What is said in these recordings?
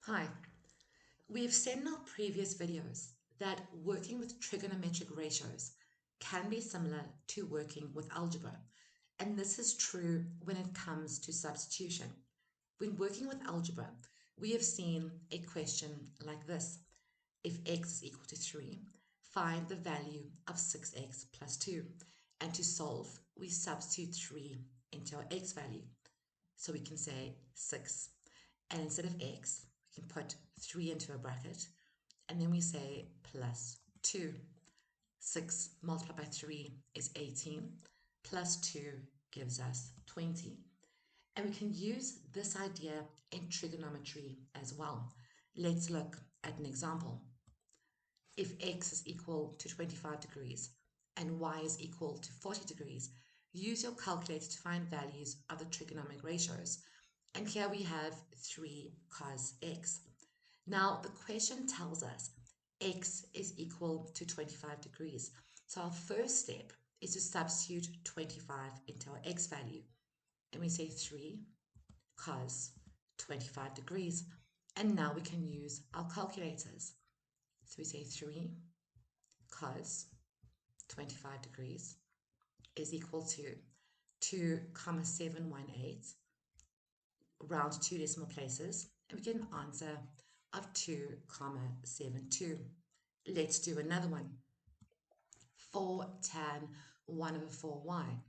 Hi, we've seen in our previous videos that working with trigonometric ratios can be similar to working with algebra, and this is true when it comes to substitution. When working with algebra, we have seen a question like this. If x is equal to 3, find the value of 6x plus 2. And to solve, we substitute 3 into our x value. So we can say 6. And instead of x, we can put 3 into a bracket, and then we say plus 2. 6 multiplied by 3 is 18, plus 2 gives us 20. And we can use this idea in trigonometry as well. Let's look at an example. If x is equal to 25 degrees and y is equal to 40 degrees, use your calculator to find values of the trigonometric ratios. And here we have 3 cos x. Now the question tells us x is equal to 25 degrees. So our first step is to substitute 25 into our x value. And we say 3 cos 25 degrees. And now we can use our calculators. So we say 3 cos 25 degrees is equal to 2,718, round to 2 decimal places, and we get an answer of 2,72. Let's do another one. 4 tan 1 over 4y.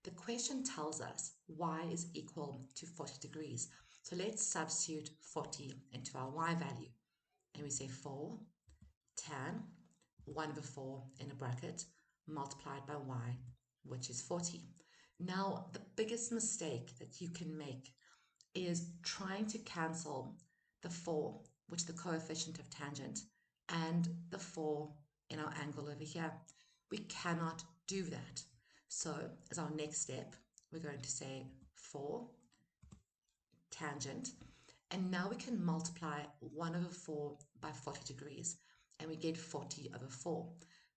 The question tells us y is equal to 40 degrees. So let's substitute 40 into our y value. And we say 4 tan 1 over 4 in a bracket multiplied by y, which is 40. Now, the biggest mistake that you can make is trying to cancel the 4, which is the coefficient of tangent, and the 4 in our angle over here. We cannot do that. So as our next step, we're going to say 4 tangent, and now we can multiply 1 over 4 by 40 degrees, and we get 40 over 4.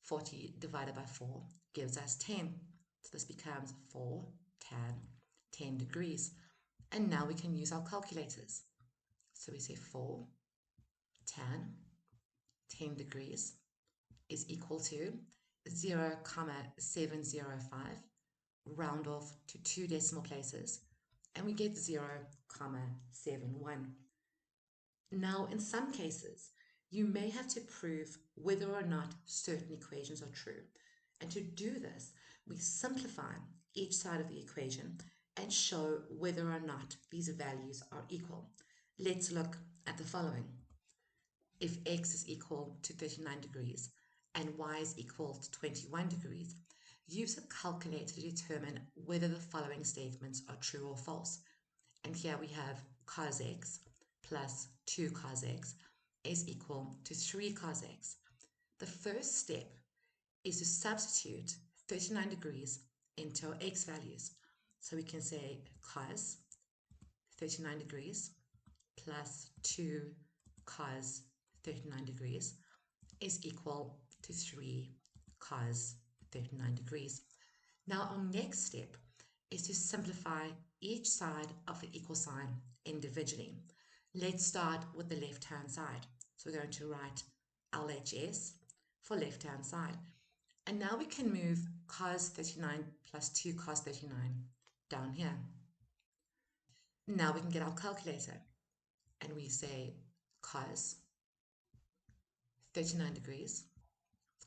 40 divided by 4 gives us 10. So this becomes 4 tan 10 degrees. And now we can use our calculators. So we say 4 tan 10 degrees is equal to 0,705, round off to 2 decimal places, and we get 0,71. Now, in some cases, you may have to prove whether or not certain equations are true. And to do this, we simplify each side of the equation and show whether or not these values are equal. Let's look at the following. If x is equal to 39 degrees and y is equal to 21 degrees, use a calculator to determine whether the following statements are true or false. And here we have cos x plus 2 cos x is equal to 3 cos x. The first step is to substitute 39 degrees into our x values. So we can say cos 39 degrees plus 2 cos 39 degrees is equal to 3 cos 39 degrees. Now our next step is to simplify each side of the equal sign individually. Let's start with the left-hand side. So we're going to write LHS for left-hand side. And now we can move cos 39 plus 2 cos 39 down here. Now we can get our calculator, and we say cos 39 degrees,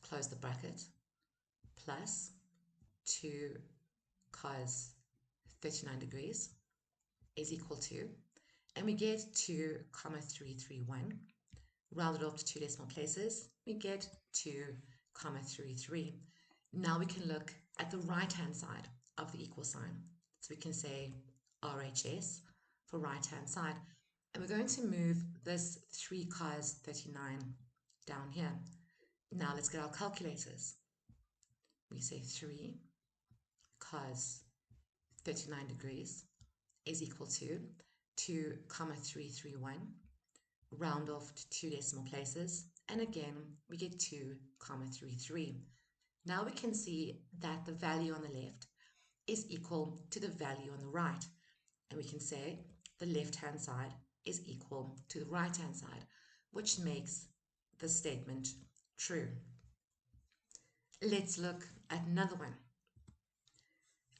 close the bracket, plus 2 cos 39 degrees is equal to, and we get 2,331, rounded off to 2 decimal places, we get 2,33. Now we can look at the right-hand side of the equal sign. So we can say RHS for right-hand side. And we're going to move this 3 cos 39 down here. Now let's get our calculators. We say 3 cos 39 degrees is equal to 2,331, round off to 2 decimal places, and again we get 2,33. Now we can see that the value on the left is equal to the value on the right, and we can say the left hand side is equal to the right-hand side, which makes the statement true. Let's look at another one.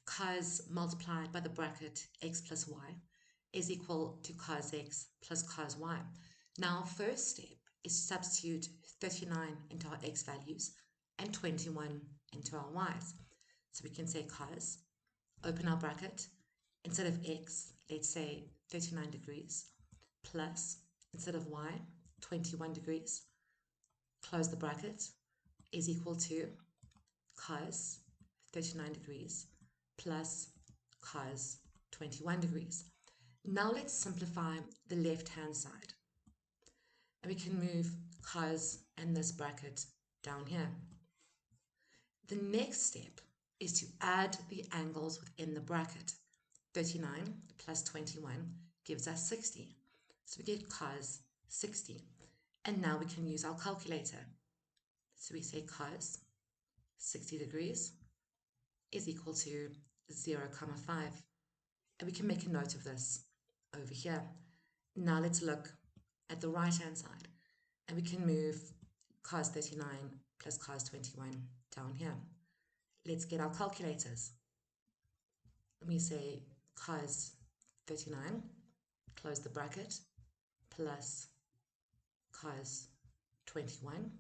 Cos multiplied by the bracket x plus y is equal to cos x plus cos y. Now, first step is substitute 39 into our x values and 21 into our y's. So we can say cos, open our bracket, instead of x, let's say 39 degrees, plus, instead of y, 21 degrees, close the bracket, is equal to cos 39 degrees plus cos 21 degrees. Now let's simplify the left-hand side. And we can move cos and this bracket down here. The next step is to add the angles within the bracket. 39 plus 21 gives us 60. So we get cos 60. And now we can use our calculator. So we say cos 60 degrees is equal to 0,5. And we can make a note of this over here. Now let's look at the right-hand side. And we can move cos 39 plus cos 21 down here. Let's get our calculators. Let me say cos 39, close the bracket, plus cos 21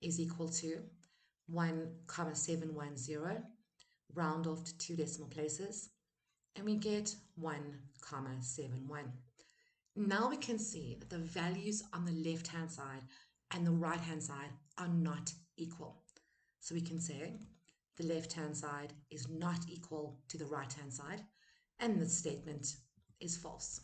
is equal to 1,710, round off to 2 decimal places, and we get 1,71. Now we can see that the values on the left-hand side and the right-hand side are not equal. So we can say the left-hand side is not equal to the right-hand side, and this statement is false.